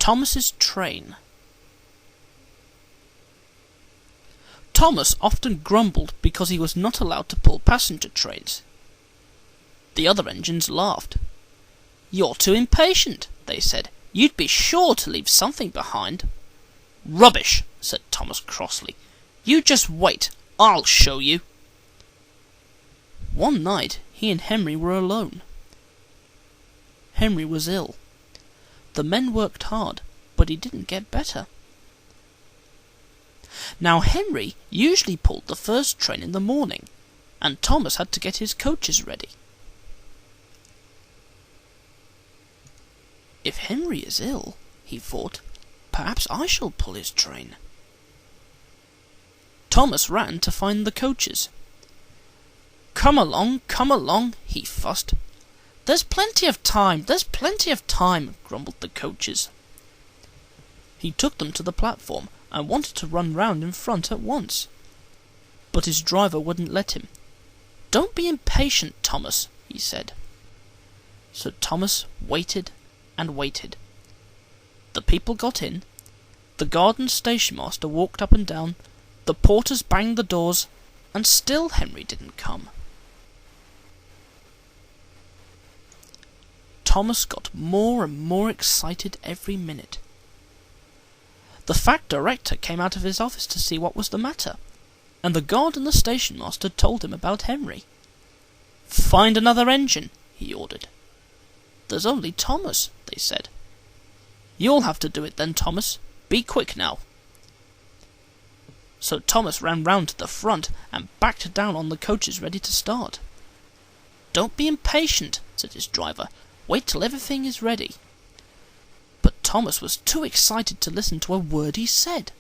Thomas's train. Thomas often grumbled because he was not allowed to pull passenger trains. The other engines laughed. "You're too impatient," they said. "You'd be sure to leave something behind." "Rubbish," said Thomas crossly. "You just wait. I'll show you." One night he and Henry were alone. Henry was ill. The men worked hard, but he didn't get better. Now Henry usually pulled the first train in the morning, and Thomas had to get his coaches ready. "If Henry is ill," he thought, "perhaps I shall pull his train." Thomas ran to find the coaches. Come along," he fussed. There's plenty of time, grumbled the coaches. He took them to the platform and wanted to run round in front at once. But his driver wouldn't let him. "Don't be impatient, Thomas," he said. So Thomas waited and waited. The people got in. The guard and station master walked up and down. The porters banged the doors, and still Henry didn't come. Thomas got more and more excited every minute. The fact director came out of his office to see what was the matter, and the guard and the station master told him about Henry. "Find another engine," he ordered. "There's only Thomas," they said. "You'll have to do it then, Thomas. Be quick now." So Thomas ran round to the front and backed down on the coaches ready to start. "Don't be impatient," said his driver. "Wait till everything is ready." But Thomas was too excited to listen to a word he said.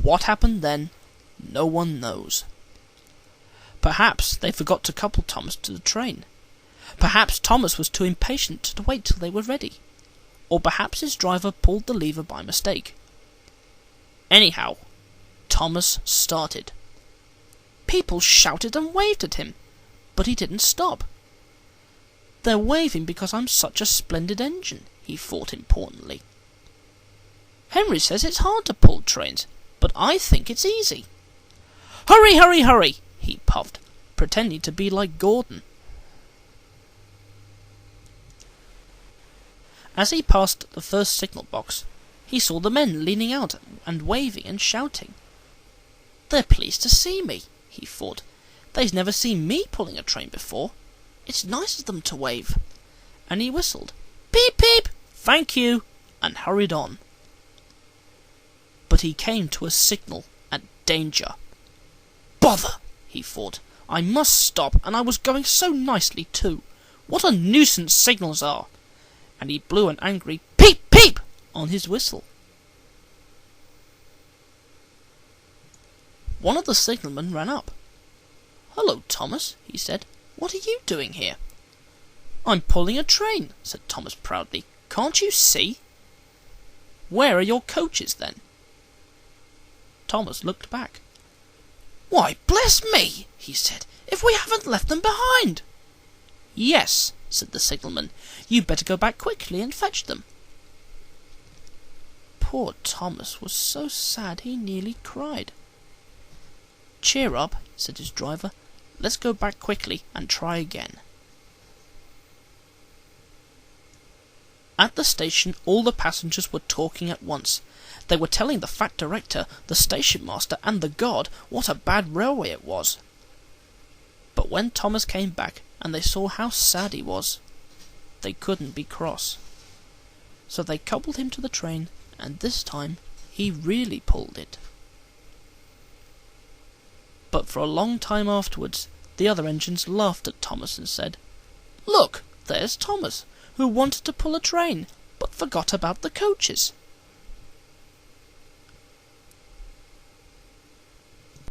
What happened then, no one knows. Perhaps they forgot to couple Thomas to the train. Perhaps Thomas was too impatient to wait till they were ready. Or perhaps his driver pulled the lever by mistake. Anyhow, Thomas started. People shouted and waved at him, but he didn't stop. "They're waving because I'm such a splendid engine," he thought importantly. "Henry says it's hard to pull trains, but I think it's easy. Hurry, hurry, hurry," he puffed, pretending to be like Gordon. As he passed the first signal box, he saw the men leaning out and waving and shouting. "They're pleased to see me," he thought. "They've never seen me pulling a train before. It's nice of them to wave." And he whistled, "Peep, peep, thank you," and hurried on. But he came to a signal at danger. "Bother," he thought. "I must stop, and I was going so nicely too. What a nuisance signals are!" And he blew an angry peep, peep on his whistle. One of the signalmen ran up. "Hello, Thomas," he said. "What are you doing here?" "I'm pulling a train," said Thomas proudly. "Can't you see?" "Where are your coaches, then?" Thomas looked back. "Why, bless me," he said, "if we haven't left them behind!" "Yes," said the signalman. "You'd better go back quickly and fetch them." Poor Thomas was so sad he nearly cried. "Cheer up," said his driver. "Let's go back quickly and try again." At the station all the passengers were talking at once. They were telling the fat director, the station master, and the guard what a bad railway it was. But when Thomas came back and they saw how sad he was, they couldn't be cross. So they coupled him to the train, and this time he really pulled it. But for a long time afterwards, the other engines laughed at Thomas and said, "Look, there's Thomas, who wanted to pull a train, but forgot about the coaches."